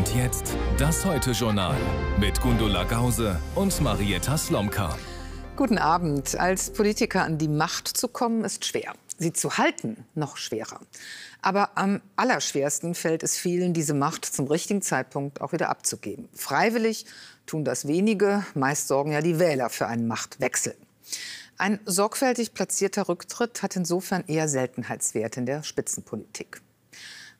Und jetzt das Heute-Journal mit Gundula Gause und Marietta Slomka. Guten Abend. Als Politiker an die Macht zu kommen, ist schwer. Sie zu halten, noch schwerer. Aber am allerschwersten fällt es vielen, diese Macht zum richtigen Zeitpunkt auch wieder abzugeben. Freiwillig tun das wenige. Meist sorgen ja die Wähler für einen Machtwechsel. Ein sorgfältig platzierter Rücktritt hat insofern eher Seltenheitswert in der Spitzenpolitik.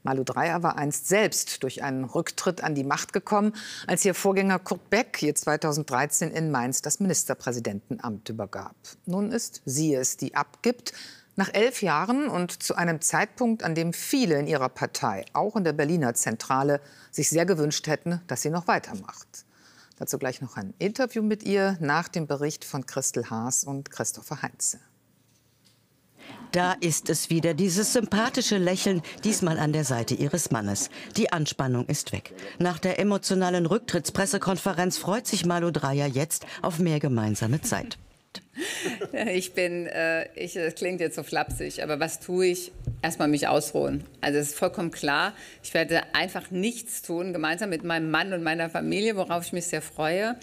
Malu Dreyer war einst selbst durch einen Rücktritt an die Macht gekommen, als ihr Vorgänger Kurt Beck ihr 2013 in Mainz das Ministerpräsidentenamt übergab. Nun ist sie es, die abgibt. Nach 11 Jahren und zu einem Zeitpunkt, an dem viele in ihrer Partei, auch in der Berliner Zentrale, sich sehr gewünscht hätten, dass sie noch weitermacht. Dazu gleich noch ein Interview mit ihr nach dem Bericht von Christel Haas und Christopher Heinze. Da ist es wieder, dieses sympathische Lächeln, diesmal an der Seite ihres Mannes. Die Anspannung ist weg. Nach der emotionalen Rücktrittspressekonferenz freut sich Malu Dreyer jetzt auf mehr gemeinsame Zeit. Das klingt jetzt so flapsig, aber was tue ich? Erstmal mich ausruhen. Also es ist vollkommen klar, ich werde einfach nichts tun, gemeinsam mit meinem Mann und meiner Familie, worauf ich mich sehr freue.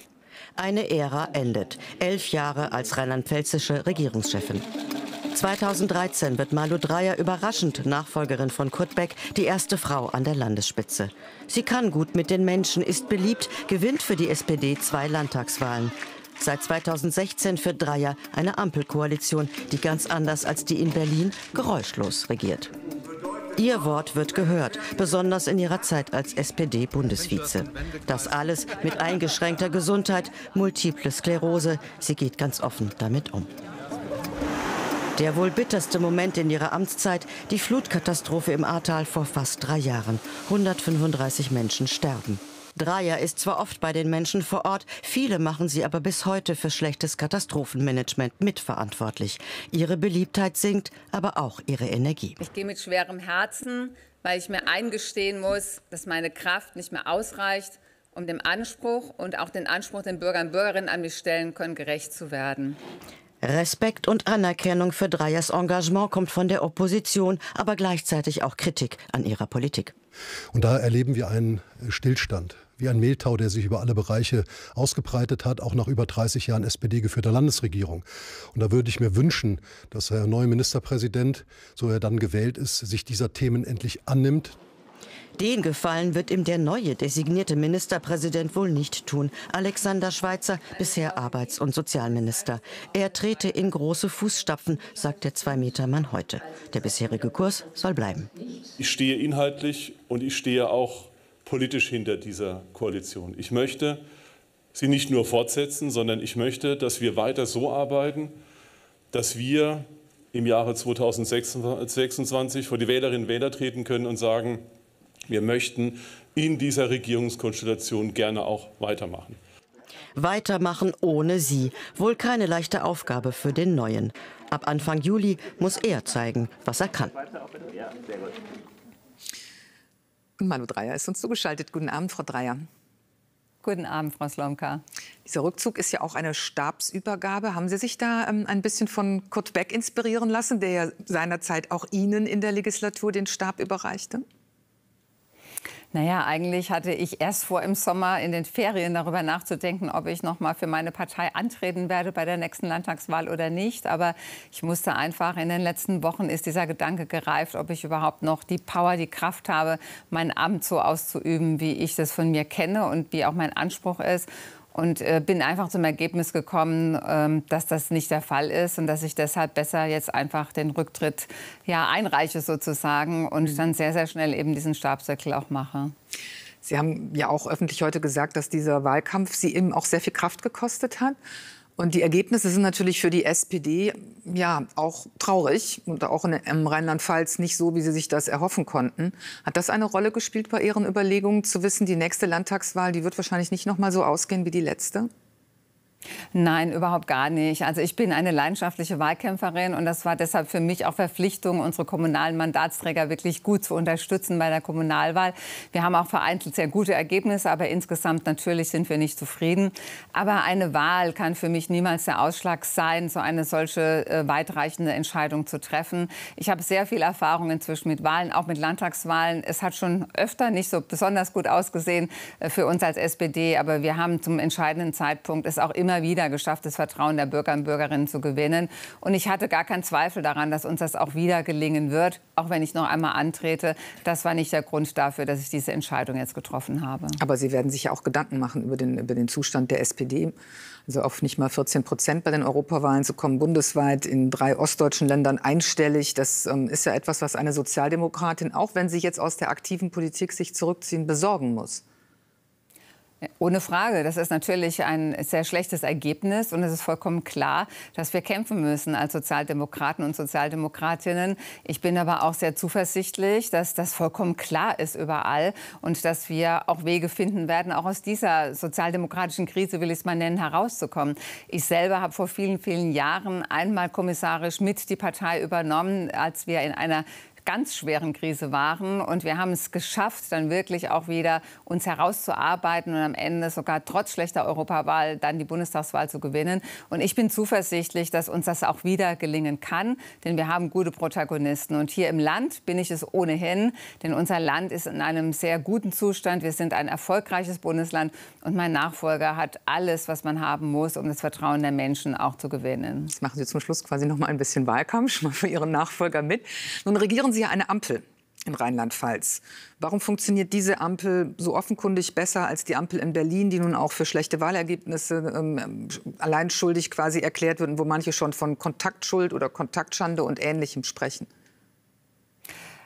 Eine Ära endet. 11 Jahre als rheinland-pfälzische Regierungschefin. 2013 wird Malu Dreyer überraschend Nachfolgerin von Kurt Beck, die erste Frau an der Landesspitze. Sie kann gut mit den Menschen, ist beliebt, gewinnt für die SPD 2 Landtagswahlen. Seit 2016 führt Dreyer eine Ampelkoalition, die ganz anders als die in Berlin geräuschlos regiert. Ihr Wort wird gehört, besonders in ihrer Zeit als SPD-Bundesvize. Das alles mit eingeschränkter Gesundheit, multiple Sklerose. Sie geht ganz offen damit um. Der wohl bitterste Moment in ihrer Amtszeit, die Flutkatastrophe im Ahrtal vor fast 3 Jahren. 135 Menschen sterben. Dreyer ist zwar oft bei den Menschen vor Ort, viele machen sie aber bis heute für schlechtes Katastrophenmanagement mitverantwortlich. Ihre Beliebtheit sinkt, aber auch ihre Energie. Ich gehe mit schwerem Herzen, weil ich mir eingestehen muss, dass meine Kraft nicht mehr ausreicht, um dem Anspruch und auch den Anspruch, den Bürger und Bürgerinnen an mich stellen können, gerecht zu werden. Respekt und Anerkennung für Dreyers Engagement kommt von der Opposition, aber gleichzeitig auch Kritik an ihrer Politik. Und da erleben wir einen Stillstand, wie ein Mehltau, der sich über alle Bereiche ausgebreitet hat, auch nach über 30 Jahren SPD-geführter Landesregierung. Und da würde ich mir wünschen, dass der neue Ministerpräsident, so er dann gewählt ist, sich dieser Themen endlich annimmt. Den Gefallen wird ihm der neue designierte Ministerpräsident wohl nicht tun. Alexander Schweitzer, bisher Arbeits- und Sozialminister. Er trete in große Fußstapfen, sagt der 2-Meter-Mann heute. Der bisherige Kurs soll bleiben. Ich stehe inhaltlich und ich stehe auch politisch hinter dieser Koalition. Ich möchte sie nicht nur fortsetzen, sondern ich möchte, dass wir weiter so arbeiten, dass wir im Jahre 2026 vor die Wählerinnen und Wähler treten können und sagen, wir möchten in dieser Regierungskonstellation gerne auch weitermachen. Weitermachen ohne sie. Wohl keine leichte Aufgabe für den Neuen. Ab Anfang Juli muss er zeigen, was er kann. Und Malu Dreyer ist uns zugeschaltet. Guten Abend, Frau Dreyer. Guten Abend, Frau Slomka. Dieser Rückzug ist ja auch eine Stabsübergabe. Haben Sie sich da ein bisschen von Kurt Beck inspirieren lassen, der ja seinerzeit auch Ihnen in der Legislatur den Stab überreichte? Naja, eigentlich hatte ich erst vor, im Sommer in den Ferien darüber nachzudenken, ob ich noch mal für meine Partei antreten werde bei der nächsten Landtagswahl oder nicht. Aber ich musste einfach, in den letzten Wochen ist dieser Gedanke gereift, ob ich überhaupt noch die Power, die Kraft habe, mein Amt so auszuüben, wie ich das von mir kenne und wie auch mein Anspruch ist. Und bin einfach zum Ergebnis gekommen, dass das nicht der Fall ist und dass ich deshalb besser jetzt einfach den Rücktritt einreiche sozusagen und dann sehr, sehr schnell eben diesen Stabswechsel auch mache. Sie haben ja auch öffentlich heute gesagt, dass dieser Wahlkampf Sie eben auch sehr viel Kraft gekostet hat. Und die Ergebnisse sind natürlich für die SPD ja auch traurig und auch im Rheinland-Pfalz nicht so, wie Sie sich das erhoffen konnten. Hat das eine Rolle gespielt bei Ihren Überlegungen, zu wissen, die nächste Landtagswahl, die wird wahrscheinlich nicht noch mal so ausgehen wie die letzte? Nein, überhaupt gar nicht. Also ich bin eine leidenschaftliche Wahlkämpferin und das war deshalb für mich auch Verpflichtung, unsere kommunalen Mandatsträger wirklich gut zu unterstützen bei der Kommunalwahl. Wir haben auch vereinzelt sehr gute Ergebnisse, aber insgesamt natürlich sind wir nicht zufrieden. Aber eine Wahl kann für mich niemals der Ausschlag sein, so eine solche weitreichende Entscheidung zu treffen. Ich habe sehr viel Erfahrung inzwischen mit Wahlen, auch mit Landtagswahlen. Es hat schon öfter nicht so besonders gut ausgesehen für uns als SPD, aber wir haben zum entscheidenden Zeitpunkt es auch immer wieder geschafft, das Vertrauen der Bürger und Bürgerinnen zu gewinnen. Und ich hatte gar keinen Zweifel daran, dass uns das auch wieder gelingen wird, auch wenn ich noch einmal antrete. Das war nicht der Grund dafür, dass ich diese Entscheidung jetzt getroffen habe. Aber Sie werden sich ja auch Gedanken machen über den Zustand der SPD. Also auf nicht mal 14% bei den Europawahlen zu kommen, bundesweit in 3 ostdeutschen Ländern einstellig. Das ist ja etwas, was eine Sozialdemokratin, auch wenn sie jetzt aus der aktiven Politik sich zurückziehen, besorgen muss. Ohne Frage. Das ist natürlich ein sehr schlechtes Ergebnis. Und es ist vollkommen klar, dass wir kämpfen müssen als Sozialdemokraten und Sozialdemokratinnen. Ich bin aber auch sehr zuversichtlich, dass das vollkommen klar ist überall und dass wir auch Wege finden werden, auch aus dieser sozialdemokratischen Krise, will ich es mal nennen, herauszukommen. Ich selber habe vor vielen, vielen Jahren einmal kommissarisch mit die Partei übernommen, als wir in einer ganz schweren Krise waren. Und wir haben es geschafft, dann wirklich auch wieder uns herauszuarbeiten und am Ende sogar trotz schlechter Europawahl dann die Bundestagswahl zu gewinnen. Und ich bin zuversichtlich, dass uns das auch wieder gelingen kann, denn wir haben gute Protagonisten. Und hier im Land bin ich es ohnehin, denn unser Land ist in einem sehr guten Zustand. Wir sind ein erfolgreiches Bundesland und mein Nachfolger hat alles, was man haben muss, um das Vertrauen der Menschen auch zu gewinnen. Jetzt machen Sie zum Schluss quasi noch mal ein bisschen Wahlkampf, schon mal für Ihren Nachfolger mit. Nun regieren Sie ja eine Ampel in Rheinland-Pfalz. Warum funktioniert diese Ampel so offenkundig besser als die Ampel in Berlin, die nun auch für schlechte Wahlergebnisse allein schuldig quasi erklärt wird und wo manche schon von Kontaktschuld oder Kontaktschande und Ähnlichem sprechen?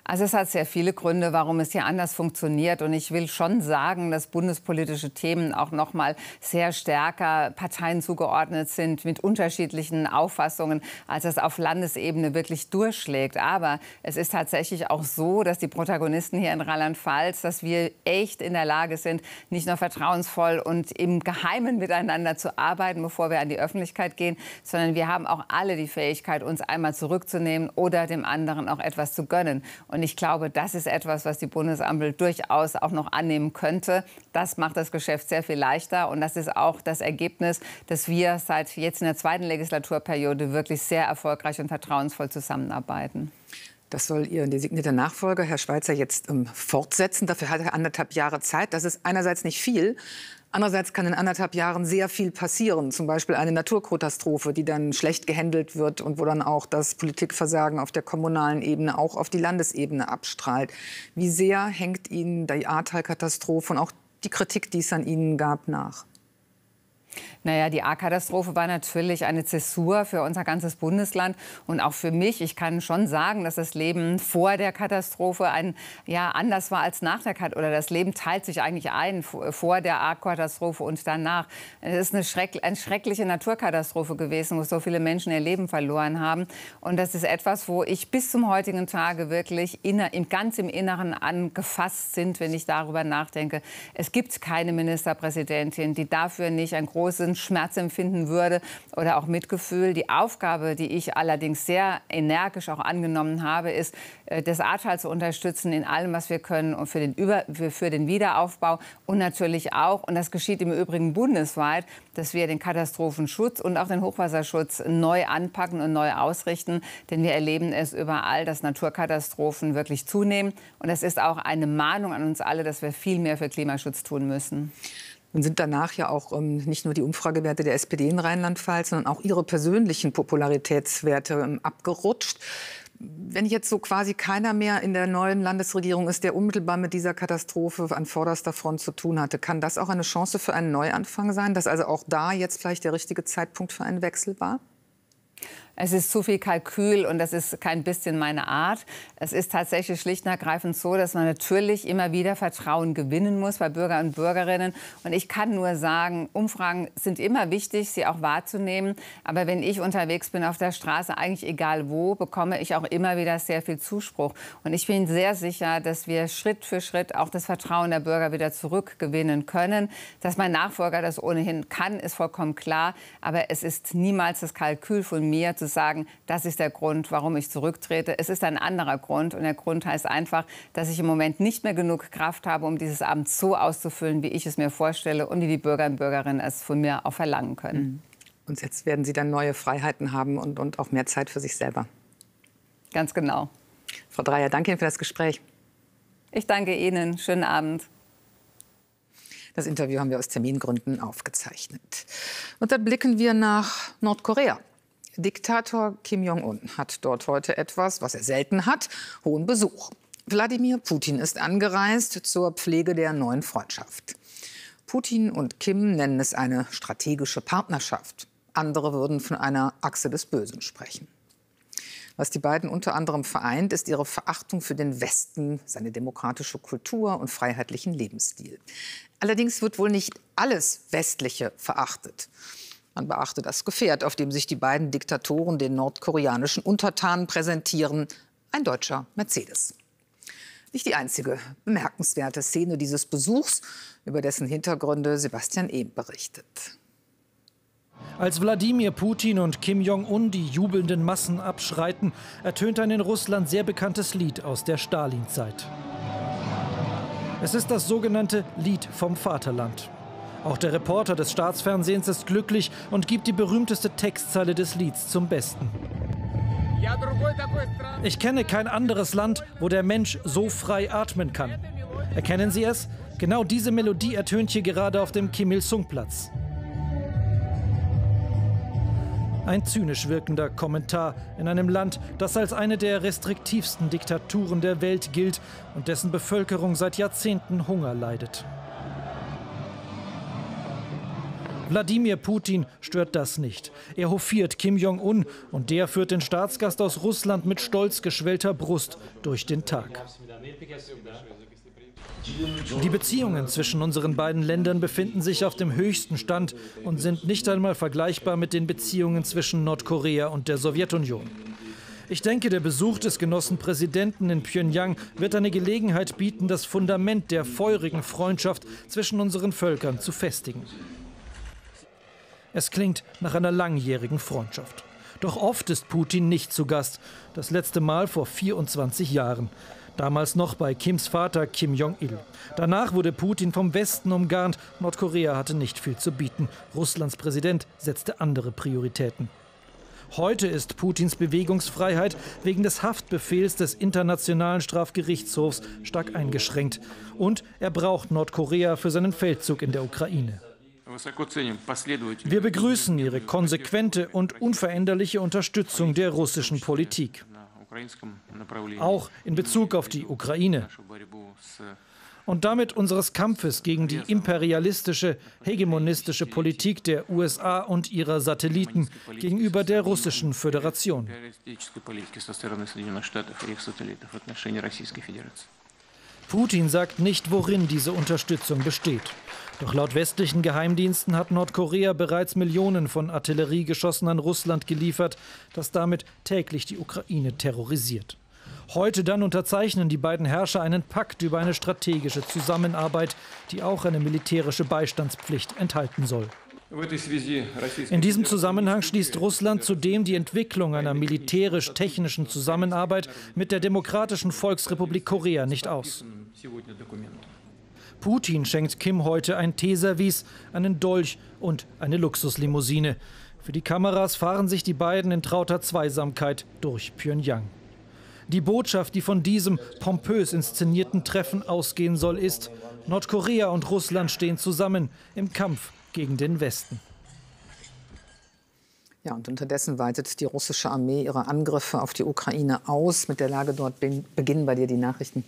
Also es hat sehr viele Gründe, warum es hier anders funktioniert. Und ich will schon sagen, dass bundespolitische Themen auch noch mal sehr stärker Parteien zugeordnet sind mit unterschiedlichen Auffassungen, als es auf Landesebene wirklich durchschlägt. Aber es ist tatsächlich auch so, dass die Protagonisten hier in Rheinland-Pfalz, dass wir echt in der Lage sind, nicht nur vertrauensvoll und im Geheimen miteinander zu arbeiten, bevor wir an die Öffentlichkeit gehen, sondern wir haben auch alle die Fähigkeit, uns einmal zurückzunehmen oder dem anderen auch etwas zu gönnen. Und ich glaube, das ist etwas, was die Bundesampel durchaus auch noch annehmen könnte. Das macht das Geschäft sehr viel leichter. Und das ist auch das Ergebnis, dass wir seit jetzt in der 2. Legislaturperiode wirklich sehr erfolgreich und vertrauensvoll zusammenarbeiten. Das soll Ihr designierter Nachfolger, Herr Schweizer, jetzt fortsetzen. Dafür hat er 1,5 Jahre Zeit. Das ist einerseits nicht viel. Andererseits kann in 1,5 Jahren sehr viel passieren. Zum Beispiel eine Naturkatastrophe, die dann schlecht gehandelt wird und wo dann auch das Politikversagen auf der kommunalen Ebene auch auf die Landesebene abstrahlt. Wie sehr hängt Ihnen die Ahrtal-Katastrophe und auch die Kritik, die es an Ihnen gab, nach? Naja, die Ahrkatastrophe war natürlich eine Zäsur für unser ganzes Bundesland und auch für mich. Ich kann schon sagen, dass das Leben vor der Katastrophe anders war als nach der Katastrophe. Oder das Leben teilt sich eigentlich ein, vor der Ahrkatastrophe und danach. Es ist eine schreckliche Naturkatastrophe gewesen, wo so viele Menschen ihr Leben verloren haben. Und das ist etwas, wo ich bis zum heutigen Tage wirklich ganz im Inneren angefasst sind, wenn ich darüber nachdenke. Es gibt keine Ministerpräsidentin, die dafür nicht einen großen Schmerz empfinden würde oder auch Mitgefühl. Die Aufgabe, die ich allerdings sehr energisch auch angenommen habe, ist, das Ahrtal zu unterstützen in allem, was wir können und für den Wiederaufbau und natürlich auch, und das geschieht im Übrigen bundesweit, dass wir den Katastrophenschutz und auch den Hochwasserschutz neu anpacken und neu ausrichten. Denn wir erleben es überall, dass Naturkatastrophen wirklich zunehmen. Und das ist auch eine Mahnung an uns alle, dass wir viel mehr für Klimaschutz tun müssen. Nun sind danach ja auch nicht nur die Umfragewerte der SPD in Rheinland-Pfalz, sondern auch Ihre persönlichen Popularitätswerte abgerutscht. Wenn jetzt so quasi keiner mehr in der neuen Landesregierung ist, der unmittelbar mit dieser Katastrophe an vorderster Front zu tun hatte, kann das auch eine Chance für einen Neuanfang sein, dass also auch da jetzt vielleicht der richtige Zeitpunkt für einen Wechsel war? Es ist zu viel Kalkül und das ist kein bisschen meine Art. Es ist tatsächlich schlicht und ergreifend so, dass man natürlich immer wieder Vertrauen gewinnen muss bei Bürger und Bürgerinnen. Und ich kann nur sagen, Umfragen sind immer wichtig, sie auch wahrzunehmen. Aber wenn ich unterwegs bin auf der Straße, eigentlich egal wo, bekomme ich auch immer wieder sehr viel Zuspruch. Und ich bin sehr sicher, dass wir Schritt für Schritt auch das Vertrauen der Bürger wieder zurückgewinnen können. Dass mein Nachfolger das ohnehin kann, ist vollkommen klar. Aber es ist niemals das Kalkül von mir, zu sagen, das ist der Grund, warum ich zurücktrete. Es ist ein anderer Grund. Und der Grund heißt einfach, dass ich im Moment nicht mehr genug Kraft habe, um dieses Amt so auszufüllen, wie ich es mir vorstelle und wie die Bürger und Bürgerinnen es von mir auch verlangen können. Und jetzt werden Sie dann neue Freiheiten haben und auch mehr Zeit für sich selber. Ganz genau. Frau Dreyer, danke Ihnen für das Gespräch. Ich danke Ihnen. Schönen Abend. Das Interview haben wir aus Termingründen aufgezeichnet. Und dann blicken wir nach Nordkorea. Diktator Kim Jong-un hat dort heute etwas, was er selten hat, hohen Besuch. Wladimir Putin ist angereist zur Pflege der neuen Freundschaft. Putin und Kim nennen es eine strategische Partnerschaft. Andere würden von einer Achse des Bösen sprechen. Was die beiden unter anderem vereint, ist ihre Verachtung für den Westen, seine demokratische Kultur und freiheitlichen Lebensstil. Allerdings wird wohl nicht alles Westliche verachtet. Man beachte das Gefährt, auf dem sich die beiden Diktatoren den nordkoreanischen Untertanen präsentieren, ein deutscher Mercedes. Nicht die einzige bemerkenswerte Szene dieses Besuchs, über dessen Hintergründe Sebastian Ehm berichtet. Als Wladimir Putin und Kim Jong-un die jubelnden Massen abschreiten, ertönt ein in Russland sehr bekanntes Lied aus der Stalinzeit. Es ist das sogenannte Lied vom Vaterland. Auch der Reporter des Staatsfernsehens ist glücklich und gibt die berühmteste Textzeile des Lieds zum Besten. Ich kenne kein anderes Land, wo der Mensch so frei atmen kann. Erkennen Sie es? Genau diese Melodie ertönt hier gerade auf dem Kim-Il-sung-Platz. Ein zynisch wirkender Kommentar in einem Land, das als eine der restriktivsten Diktaturen der Welt gilt und dessen Bevölkerung seit Jahrzehnten Hunger leidet. Wladimir Putin stört das nicht. Er hofiert Kim Jong-un und der führt den Staatsgast aus Russland mit stolz geschwellter Brust durch den Tag. Die Beziehungen zwischen unseren beiden Ländern befinden sich auf dem höchsten Stand und sind nicht einmal vergleichbar mit den Beziehungen zwischen Nordkorea und der Sowjetunion. Ich denke, der Besuch des Genossenpräsidenten in Pjöngjang wird eine Gelegenheit bieten, das Fundament der feurigen Freundschaft zwischen unseren Völkern zu festigen. Es klingt nach einer langjährigen Freundschaft. Doch oft ist Putin nicht zu Gast. Das letzte Mal vor 24 Jahren. Damals noch bei Kims Vater Kim Jong-il. Danach wurde Putin vom Westen umgarnt. Nordkorea hatte nicht viel zu bieten. Russlands Präsident setzte andere Prioritäten. Heute ist Putins Bewegungsfreiheit wegen des Haftbefehls des Internationalen Strafgerichtshofs stark eingeschränkt. Und er braucht Nordkorea für seinen Feldzug in der Ukraine. Wir begrüßen Ihre konsequente und unveränderliche Unterstützung der russischen Politik. Auch in Bezug auf die Ukraine. Und damit unseres Kampfes gegen die imperialistische, hegemonistische Politik der USA und ihrer Satelliten gegenüber der Russischen Föderation. Putin sagt nicht, worin diese Unterstützung besteht. Doch laut westlichen Geheimdiensten hat Nordkorea bereits Millionen von Artilleriegeschossen an Russland geliefert, das damit täglich die Ukraine terrorisiert. Heute dann unterzeichnen die beiden Herrscher einen Pakt über eine strategische Zusammenarbeit, die auch eine militärische Beistandspflicht enthalten soll. In diesem Zusammenhang schließt Russland zudem die Entwicklung einer militärisch-technischen Zusammenarbeit mit der Demokratischen Volksrepublik Korea nicht aus. Putin schenkt Kim heute ein Teeservice, einen Dolch und eine Luxuslimousine. Für die Kameras fahren sich die beiden in trauter Zweisamkeit durch Pjöngjang. Die Botschaft, die von diesem pompös inszenierten Treffen ausgehen soll, ist: Nordkorea und Russland stehen zusammen im Kampf gegen den Westen. Ja, und unterdessen weitet die russische Armee ihre Angriffe auf die Ukraine aus. Mit der Lage dort beginnen bei dir die Nachrichten.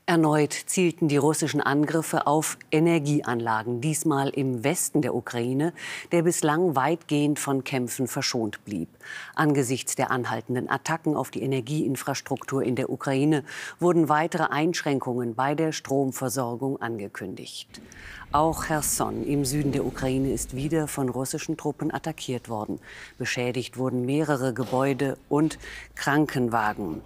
Erneut zielten die russischen Angriffe auf Energieanlagen, diesmal im Westen der Ukraine, der bislang weitgehend von Kämpfen verschont blieb. Angesichts der anhaltenden Attacken auf die Energieinfrastruktur in der Ukraine wurden weitere Einschränkungen bei der Stromversorgung angekündigt. Auch Cherson im Süden der Ukraine ist wieder von russischen Truppen attackiert worden. Beschädigt wurden mehrere Gebäude und Krankenwagen.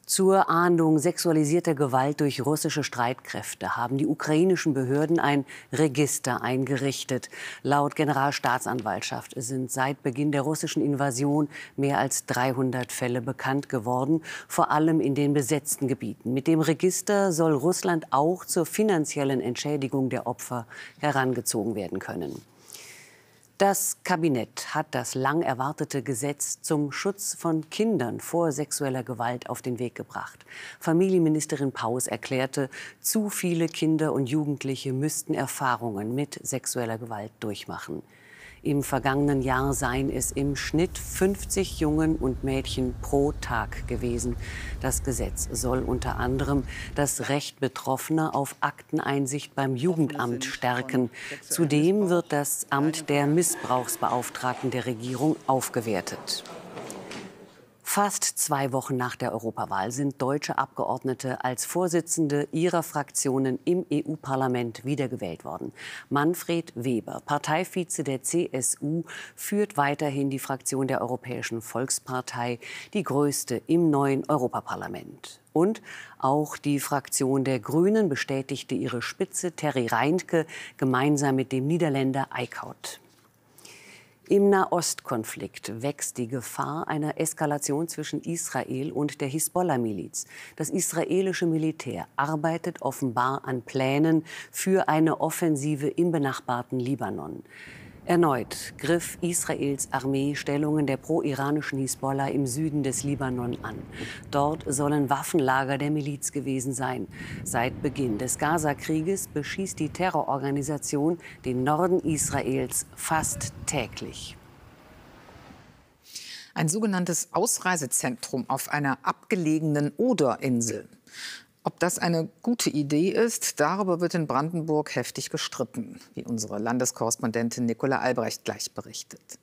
Zur Ahndung sexualisierter Gewalt durch russische Streitkräfte haben die ukrainischen Behörden ein Register eingerichtet. Laut Generalstaatsanwaltschaft sind seit Beginn der russischen Invasion mehr als 300 Fälle bekannt geworden, vor allem in den besetzten Gebieten. Mit dem Register soll Russland auch zur finanziellen Entschädigung der Opfer herangezogen werden können. Das Kabinett hat das lang erwartete Gesetz zum Schutz von Kindern vor sexueller Gewalt auf den Weg gebracht. Familienministerin Paus erklärte, zu viele Kinder und Jugendliche müssten Erfahrungen mit sexueller Gewalt durchmachen. Im vergangenen Jahr seien es im Schnitt 50 Jungen und Mädchen pro Tag gewesen. Das Gesetz soll unter anderem das Recht Betroffener auf Akteneinsicht beim Jugendamt stärken. Zudem wird das Amt der Missbrauchsbeauftragten der Regierung aufgewertet. Fast 2 Wochen nach der Europawahl sind deutsche Abgeordnete als Vorsitzende ihrer Fraktionen im EU-Parlament wiedergewählt worden. Manfred Weber, Parteivize der CSU, führt weiterhin die Fraktion der Europäischen Volkspartei, die größte im neuen Europaparlament. Und auch die Fraktion der Grünen bestätigte ihre Spitze Terry Reintke gemeinsam mit dem Niederländer Eickhout. Im Nahostkonflikt wächst die Gefahr einer Eskalation zwischen Israel und der Hisbollah-Miliz. Das israelische Militär arbeitet offenbar an Plänen für eine Offensive im benachbarten Libanon. Erneut griff Israels Armee Stellungen der pro-iranischen Hisbollah im Süden des Libanon an. Dort sollen Waffenlager der Miliz gewesen sein. Seit Beginn des Gaza-Krieges beschießt die Terrororganisation den Norden Israels fast täglich. Ein sogenanntes Ausreisezentrum auf einer abgelegenen Oderinsel. Ob das eine gute Idee ist, darüber wird in Brandenburg heftig gestritten, wie unsere Landeskorrespondentin Nicola Albrecht gleich berichtet.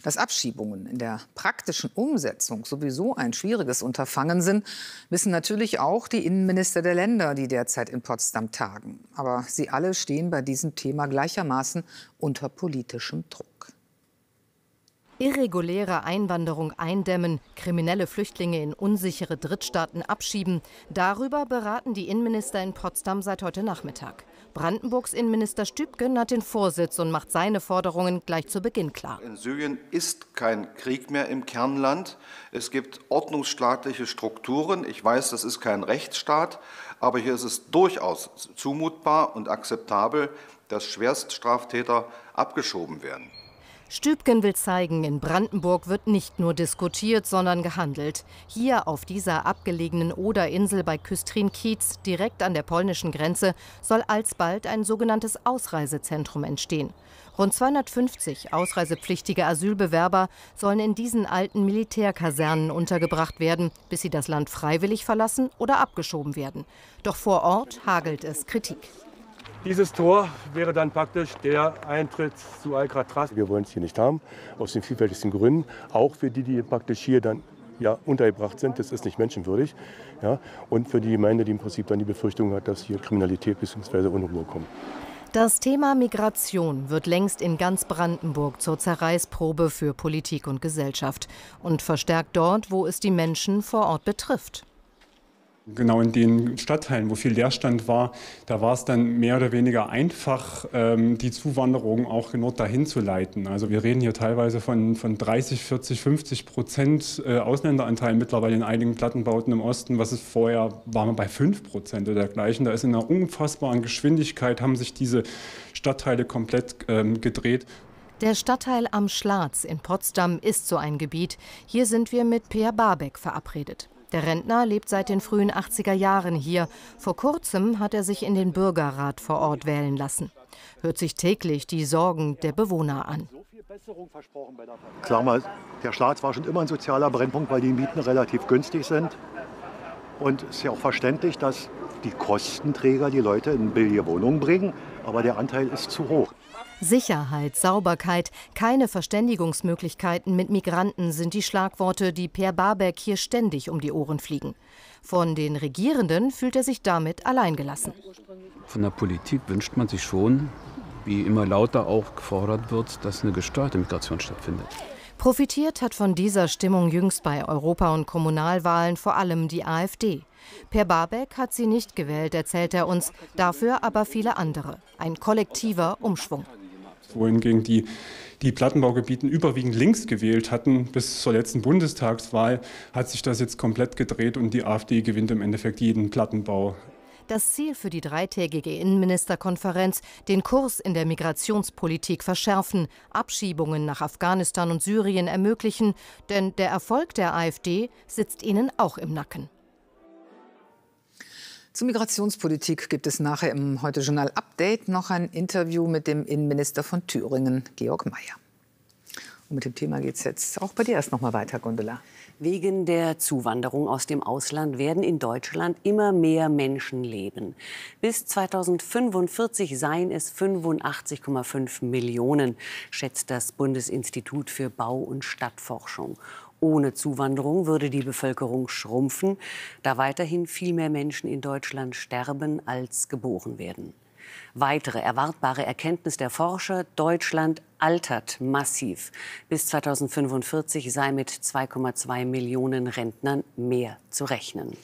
Dass Abschiebungen in der praktischen Umsetzung sowieso ein schwieriges Unterfangen sind, wissen natürlich auch die Innenminister der Länder, die derzeit in Potsdam tagen. Aber sie alle stehen bei diesem Thema gleichermaßen unter politischem Druck. Irreguläre Einwanderung eindämmen, kriminelle Flüchtlinge in unsichere Drittstaaten abschieben. Darüber beraten die Innenminister in Potsdam seit heute Nachmittag. Brandenburgs Innenminister Stübgen hat den Vorsitz und macht seine Forderungen gleich zu Beginn klar. In Syrien ist kein Krieg mehr im Kernland. Es gibt ordnungsstaatliche Strukturen. Ich weiß, das ist kein Rechtsstaat, aber hier ist es durchaus zumutbar und akzeptabel, dass Schwerststraftäter abgeschoben werden. Stübgen will zeigen, in Brandenburg wird nicht nur diskutiert, sondern gehandelt. Hier auf dieser abgelegenen Oderinsel bei Küstrin-Kiez, direkt an der polnischen Grenze, soll alsbald ein sogenanntes Ausreisezentrum entstehen. Rund 250 ausreisepflichtige Asylbewerber sollen in diesen alten Militärkasernen untergebracht werden, bis sie das Land freiwillig verlassen oder abgeschoben werden. Doch vor Ort hagelt es Kritik. Dieses Tor wäre dann praktisch der Eintritt zu Alcatraz. Wir wollen es hier nicht haben, aus den vielfältigsten Gründen. Auch für die, die praktisch hier dann untergebracht sind. Das ist nicht menschenwürdig. Ja. Und für die Gemeinde, die im Prinzip dann die Befürchtung hat, dass hier Kriminalität bzw. Unruhe kommt. Das Thema Migration wird längst in ganz Brandenburg zur Zerreißprobe für Politik und Gesellschaft und verstärkt dort, wo es die Menschen vor Ort betrifft. Genau in den Stadtteilen, wo viel Leerstand war, da war es dann mehr oder weniger einfach, die Zuwanderung auch genau dahin zu leiten. Also wir reden hier teilweise von 30, 40, 50% Ausländeranteil mittlerweile in einigen Plattenbauten im Osten. Was es vorher war, man bei 5% oder dergleichen. Da ist in einer unfassbaren Geschwindigkeit, haben sich diese Stadtteile komplett gedreht. Der Stadtteil Am Schlatz in Potsdam ist so ein Gebiet. Hier sind wir mit Peer Barbeck verabredet. Der Rentner lebt seit den frühen 80er Jahren hier. Vor kurzem hat er sich in den Bürgerrat vor Ort wählen lassen. Hört sich täglich die Sorgen der Bewohner an. Klar mal, der Schlatz war schon immer ein sozialer Brennpunkt, weil die Mieten relativ günstig sind. Und es ist ja auch verständlich, dass die Kostenträger die Leute in billige Wohnungen bringen, aber der Anteil ist zu hoch. Sicherheit, Sauberkeit, keine Verständigungsmöglichkeiten mit Migranten sind die Schlagworte, die Per Barbeck hier ständig um die Ohren fliegen. Von den Regierenden fühlt er sich damit alleingelassen. Von der Politik wünscht man sich schon, wie immer lauter auch gefordert wird, dass eine gesteuerte Migration stattfindet. Profitiert hat von dieser Stimmung jüngst bei Europa- und Kommunalwahlen vor allem die AfD. Per Barbeck hat sie nicht gewählt, erzählt er uns, dafür aber viele andere. Ein kollektiver Umschwung. Wohingegen die Plattenbaugebieten überwiegend links gewählt hatten, bis zur letzten Bundestagswahl, hat sich das jetzt komplett gedreht und die AfD gewinnt im Endeffekt jeden Plattenbau. Das Ziel für die dreitägige Innenministerkonferenz, den Kurs in der Migrationspolitik verschärfen, Abschiebungen nach Afghanistan und Syrien ermöglichen, denn der Erfolg der AfD sitzt ihnen auch im Nacken. Zur Migrationspolitik gibt es nachher im Heute-Journal-Update noch ein Interview mit dem Innenminister von Thüringen, Georg Mayer. Und mit dem Thema geht es jetzt auch bei dir erst noch mal weiter, Gundula. Wegen der Zuwanderung aus dem Ausland werden in Deutschland immer mehr Menschen leben. Bis 2045 seien es 85,5 Millionen, schätzt das Bundesinstitut für Bau- und Stadtforschung. Ohne Zuwanderung würde die Bevölkerung schrumpfen, da weiterhin viel mehr Menschen in Deutschland sterben, als geboren werden. Weitere erwartbare Erkenntnis der Forscher: Deutschland altert massiv. Bis 2045 sei mit 2,2 Millionen Rentnern mehr zu rechnen.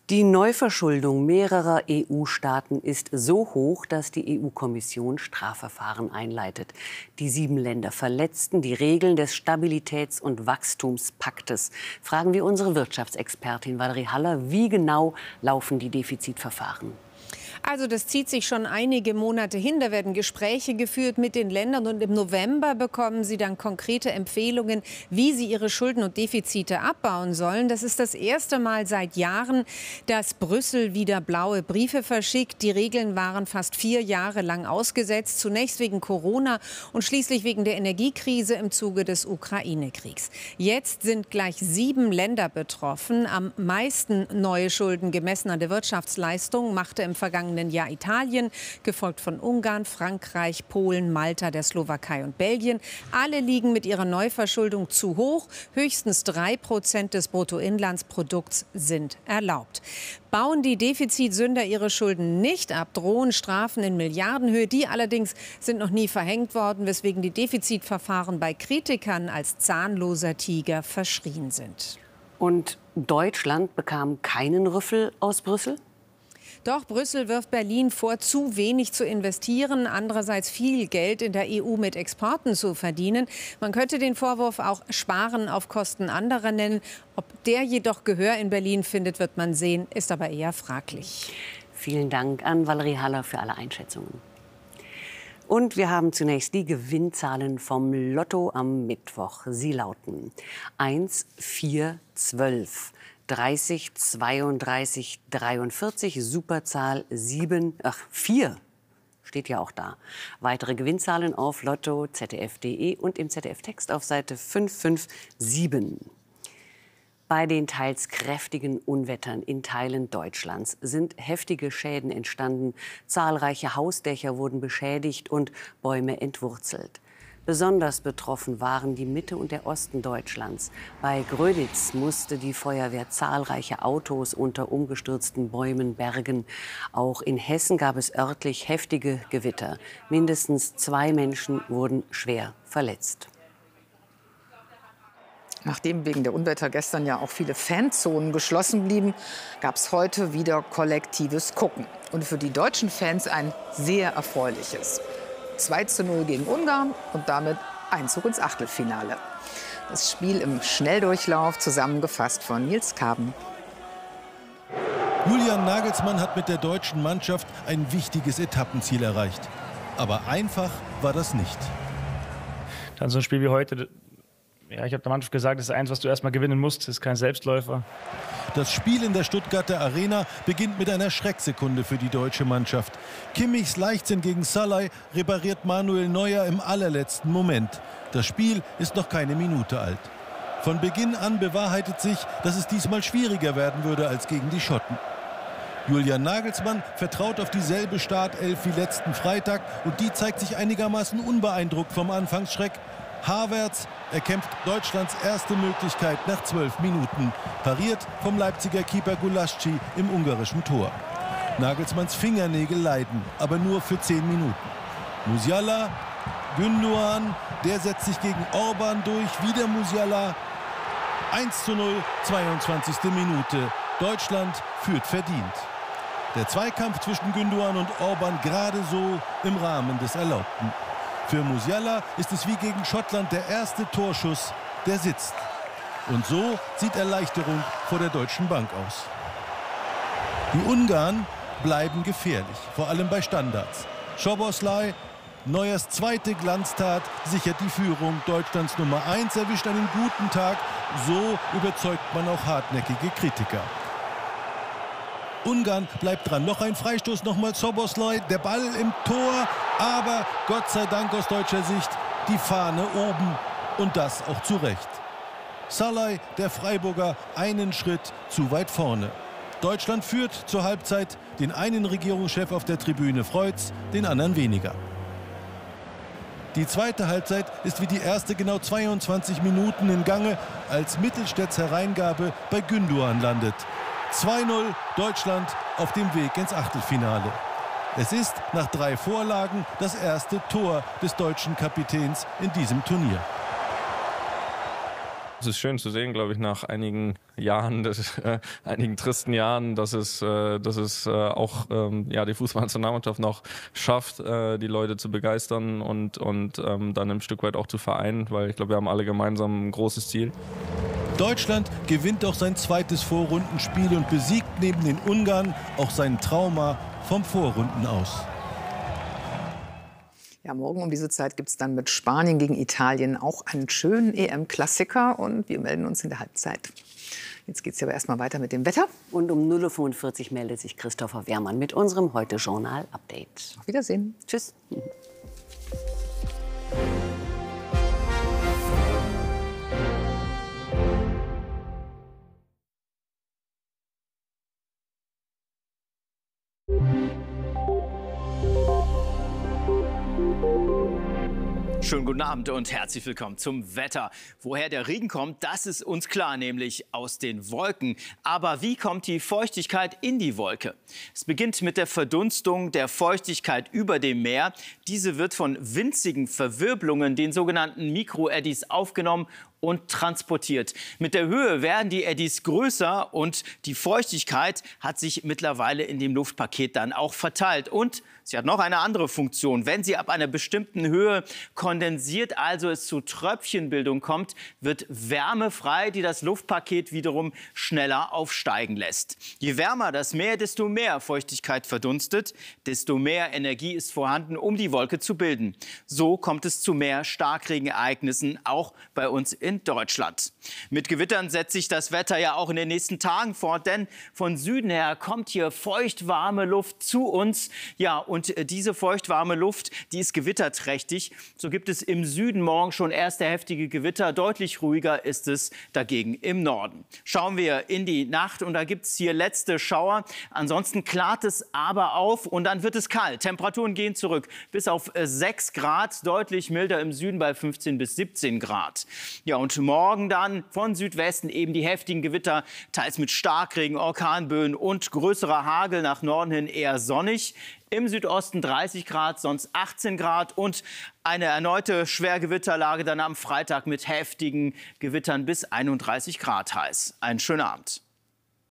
Die Neuverschuldung mehrerer EU-Staaten ist so hoch, dass die EU-Kommission Strafverfahren einleitet. Die 7 Länder verletzten die Regeln des Stabilitäts- und Wachstumspaktes. Fragen wir unsere Wirtschaftsexpertin Valerie Haller, wie genau laufen die Defizitverfahren? Also das zieht sich schon einige Monate hin. Da werden Gespräche geführt mit den Ländern und im November bekommen sie dann konkrete Empfehlungen, wie sie ihre Schulden und Defizite abbauen sollen. Das ist das erste Mal seit Jahren, dass Brüssel wieder blaue Briefe verschickt. Die Regeln waren fast 4 Jahre lang ausgesetzt, zunächst wegen Corona und schließlich wegen der Energiekrise im Zuge des Ukraine-Kriegs. Jetzt sind gleich 7 Länder betroffen. Am meisten neue Schulden gemessen an der Wirtschaftsleistung machte im vergangenen Jahr Italien, gefolgt von Ungarn, Frankreich, Polen, Malta, der Slowakei und Belgien. Alle liegen mit ihrer Neuverschuldung zu hoch. Höchstens 3% des Bruttoinlandsprodukts sind erlaubt. Bauen die Defizitsünder ihre Schulden nicht ab, drohen Strafen in Milliardenhöhe. Die allerdings sind noch nie verhängt worden, weswegen die Defizitverfahren bei Kritikern als zahnloser Tiger verschrien sind. Und Deutschland bekam keinen Rüffel aus Brüssel? Doch Brüssel wirft Berlin vor, zu wenig zu investieren, andererseits viel Geld in der EU mit Exporten zu verdienen. Man könnte den Vorwurf auch Sparen auf Kosten anderer nennen. Ob der jedoch Gehör in Berlin findet, wird man sehen, ist aber eher fraglich. Vielen Dank an Valerie Haller für alle Einschätzungen. Und wir haben zunächst die Gewinnzahlen vom Lotto am Mittwoch. Sie lauten 1, 4, 12. 30, 32, 43, Superzahl 4, steht ja auch da. Weitere Gewinnzahlen auf Lotto, ZDF.de und im ZDF-Text auf Seite 557. Bei den teils kräftigen Unwettern in Teilen Deutschlands sind heftige Schäden entstanden. Zahlreiche Hausdächer wurden beschädigt und Bäume entwurzelt. Besonders betroffen waren die Mitte und der Osten Deutschlands. Bei Gröditz musste die Feuerwehr zahlreiche Autos unter umgestürzten Bäumen bergen. Auch in Hessen gab es örtlich heftige Gewitter. Mindestens 2 Menschen wurden schwer verletzt. Nachdem wegen der Unwetter gestern ja auch viele Fanzonen geschlossen blieben, gab es heute wieder kollektives Gucken. Und für die deutschen Fans ein sehr erfreuliches. 2:0 gegen Ungarn und damit Einzug ins Achtelfinale. Das Spiel im Schnelldurchlauf, zusammengefasst von Nils Kaben. Julian Nagelsmann hat mit der deutschen Mannschaft ein wichtiges Etappenziel erreicht. Aber einfach war das nicht. Dann so ein Spiel wie heute, ja, ich habe der Mannschaft gesagt, das ist eins, was du erstmal gewinnen musst, das ist kein Selbstläufer. Das Spiel in der Stuttgarter Arena beginnt mit einer Schrecksekunde für die deutsche Mannschaft. Kimmichs Leichtsinn gegen Salah repariert Manuel Neuer im allerletzten Moment. Das Spiel ist noch keine Minute alt. Von Beginn an bewahrheitet sich, dass es diesmal schwieriger werden würde als gegen die Schotten. Julian Nagelsmann vertraut auf dieselbe Startelf wie letzten Freitag und die zeigt sich einigermaßen unbeeindruckt vom Anfangsschreck. Havertz erkämpft Deutschlands erste Möglichkeit nach 12 Minuten, pariert vom Leipziger Keeper Gulaschi im ungarischen Tor. Nagelsmanns Fingernägel leiden, aber nur für 10 Minuten. Musiala, Gündoğan, der setzt sich gegen Orban durch, wieder Musiala. 1:0, 22. Minute. Deutschland führt verdient. Der Zweikampf zwischen Gündoğan und Orban gerade so im Rahmen des Erlaubten. Für Musiala ist es wie gegen Schottland der erste Torschuss, der sitzt. Und so sieht Erleichterung vor der Deutschen Bank aus. Die Ungarn bleiben gefährlich, vor allem bei Standards. Szoboszlai, Neuers zweite Glanztat, sichert die Führung. Deutschlands Nummer 1 erwischt einen guten Tag. So überzeugt man auch hartnäckige Kritiker. Ungarn bleibt dran. Noch ein Freistoß, nochmal Szoboszlai. Der Ball im Tor. Aber Gott sei Dank aus deutscher Sicht die Fahne oben. Und das auch zu Recht. Szalai, der Freiburger, einen Schritt zu weit vorne. Deutschland führt zur Halbzeit. Den einen Regierungschef auf der Tribüne freut's, den anderen weniger. Die zweite Halbzeit ist wie die erste genau 22 Minuten in Gange, als Mittelstädts Hereingabe bei Gündoğan landet. 2:0 Deutschland auf dem Weg ins Achtelfinale. Es ist nach 3 Vorlagen das erste Tor des deutschen Kapitäns in diesem Turnier. Es ist schön zu sehen, glaube ich, nach einigen Jahren, einigen tristen Jahren, dass es auch die Fußballnationalmannschaft noch schafft, die Leute zu begeistern und dann ein Stück weit auch zu vereinen, weil ich glaube, wir haben alle gemeinsam ein großes Ziel. Deutschland gewinnt auch sein zweites Vorrundenspiel und besiegt neben den Ungarn auch sein Trauma vom Vorrunden aus. Ja, morgen um diese Zeit gibt es dann mit Spanien gegen Italien auch einen schönen EM-Klassiker und wir melden uns in der Halbzeit. Jetzt geht es aber erstmal weiter mit dem Wetter. Und um 0:45 Uhr meldet sich Christopher Wehrmann mit unserem Heute-Journal-Update. Auf Wiedersehen. Tschüss. Schönen guten Abend und herzlich willkommen zum Wetter. Woher der Regen kommt, das ist uns klar, nämlich aus den Wolken. Aber wie kommt die Feuchtigkeit in die Wolke? Es beginnt mit der Verdunstung der Feuchtigkeit über dem Meer. Diese wird von winzigen Verwirbelungen, den sogenannten Mikroeddies, aufgenommen und transportiert. Mit der Höhe werden die Eddies größer und die Feuchtigkeit hat sich mittlerweile in dem Luftpaket dann auch verteilt. Und sie hat noch eine andere Funktion. Wenn sie ab einer bestimmten Höhe kondensiert, also es zu Tröpfchenbildung kommt, wird Wärme frei, die das Luftpaket wiederum schneller aufsteigen lässt. Je wärmer das Meer, desto mehr Feuchtigkeit verdunstet, desto mehr Energie ist vorhanden, um die Wolke zu bilden. So kommt es zu mehr Starkregenereignissen, auch bei uns in Deutschland. Mit Gewittern setzt sich das Wetter ja auch in den nächsten Tagen fort, denn von Süden her kommt hier feuchtwarme Luft zu uns. Ja, und diese feuchtwarme Luft, die ist gewitterträchtig. So gibt es im Süden morgen schon erste heftige Gewitter. Deutlich ruhiger ist es dagegen im Norden. Schauen wir in die Nacht und da gibt es hier letzte Schauer. Ansonsten klart es aber auf und dann wird es kalt. Temperaturen gehen zurück bis auf 6 Grad, deutlich milder im Süden bei 15 bis 17 Grad. Ja, und morgen dann von Südwesten eben die heftigen Gewitter, teils mit Starkregen, Orkanböen und größerer Hagel, nach Norden hin eher sonnig. Im Südosten 30 Grad, sonst 18 Grad und eine erneute Schwergewitterlage dann am Freitag mit heftigen Gewittern bis 31 Grad heiß. Einen schönen Abend.